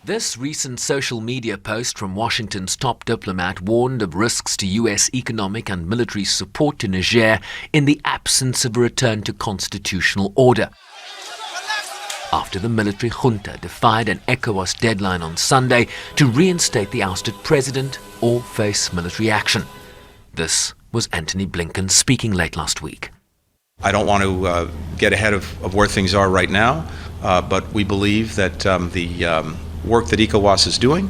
This recent social media post from Washington's top diplomat warned of risks to U.S. economic and military support to Niger in the absence of a return to constitutional order. After the military junta defied an Ecowas deadline on Sunday to reinstate the ousted president or face military action. This was Antony Blinken speaking late last week. I don't want to get ahead of where things are right now, but we believe that the work that Ecowas is doing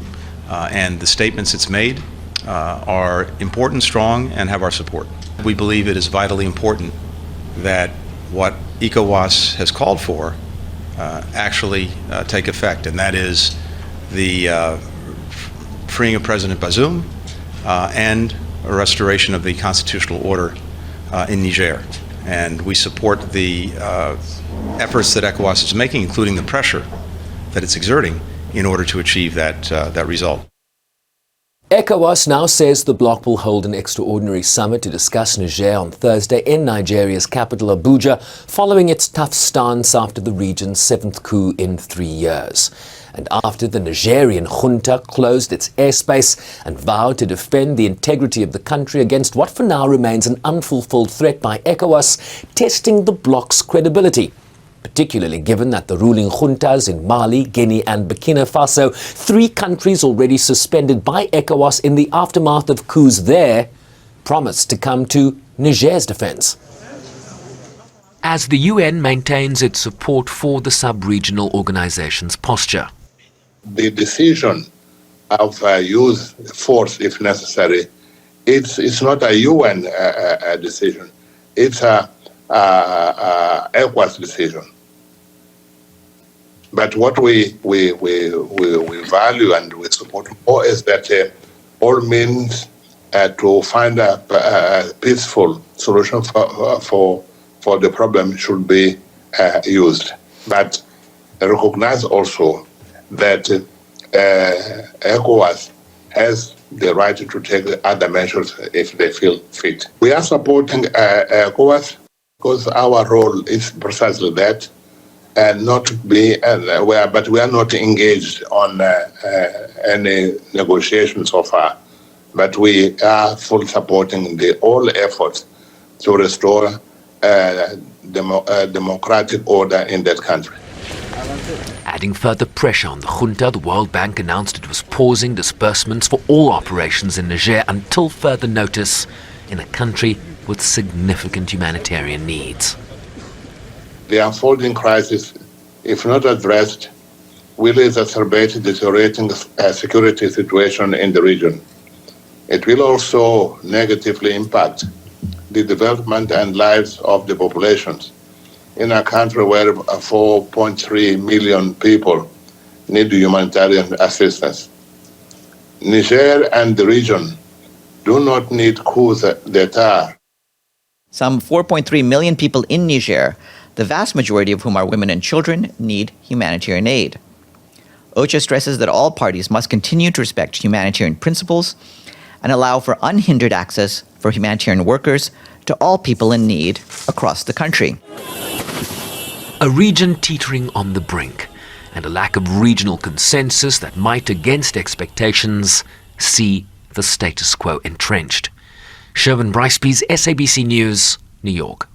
and the statements it's made are important, strong, and have our support. We believe it is vitally important that what Ecowas has called for actually take effect, and that is the freeing of President Bazoum and a restoration of the constitutional order in Niger. And we support the efforts that Ecowas is making, including the pressure that it's exerting in order to achieve that result. Ecowas now says the bloc will hold an extraordinary summit to discuss Niger on Thursday in Nigeria's capital Abuja, following its tough stance after the region's 7th coup in 3 years. And after the Nigerian junta closed its airspace and vowed to defend the integrity of the country against what for now remains an unfulfilled threat by Ecowas, testing the bloc's credibility. Particularly given that the ruling juntas in Mali, Guinea and Burkina Faso, 3 countries already suspended by Ecowas in the aftermath of coups there, promised to come to Niger's defense. As the UN maintains its support for the sub-regional organization's posture. The decision of use force if necessary, it's not a UN decision, it's a Ecowas decision. But what we value and we support more is that all means to find a peaceful solution for the problem should be used. But recognize also that Ecowas has the right to take other measures if they feel fit. We are supporting Ecowas because our role is precisely that, and not be but we are not engaged on any negotiations so far. But we are fully supporting all efforts to restore democratic order in that country. Adding further pressure on the junta, the World Bank announced it was pausing disbursements for all operations in Niger until further notice, in a country with significant humanitarian needs. The unfolding crisis, if not addressed, will exacerbate the deteriorating security situation in the region. It will also negatively impact the development and lives of the populations in a country where 4.3 million people need humanitarian assistance. Niger and the region do not need coups d'etat. Some 4.3 million people in Niger, the vast majority of whom are women and children, need humanitarian aid. OCHA stresses that all parties must continue to respect humanitarian principles and allow for unhindered access for humanitarian workers to all people in need across the country. A region teetering on the brink, and a lack of regional consensus that might, against expectations, see the status quo entrenched. Sherwin Bryceby's SABC News, New York.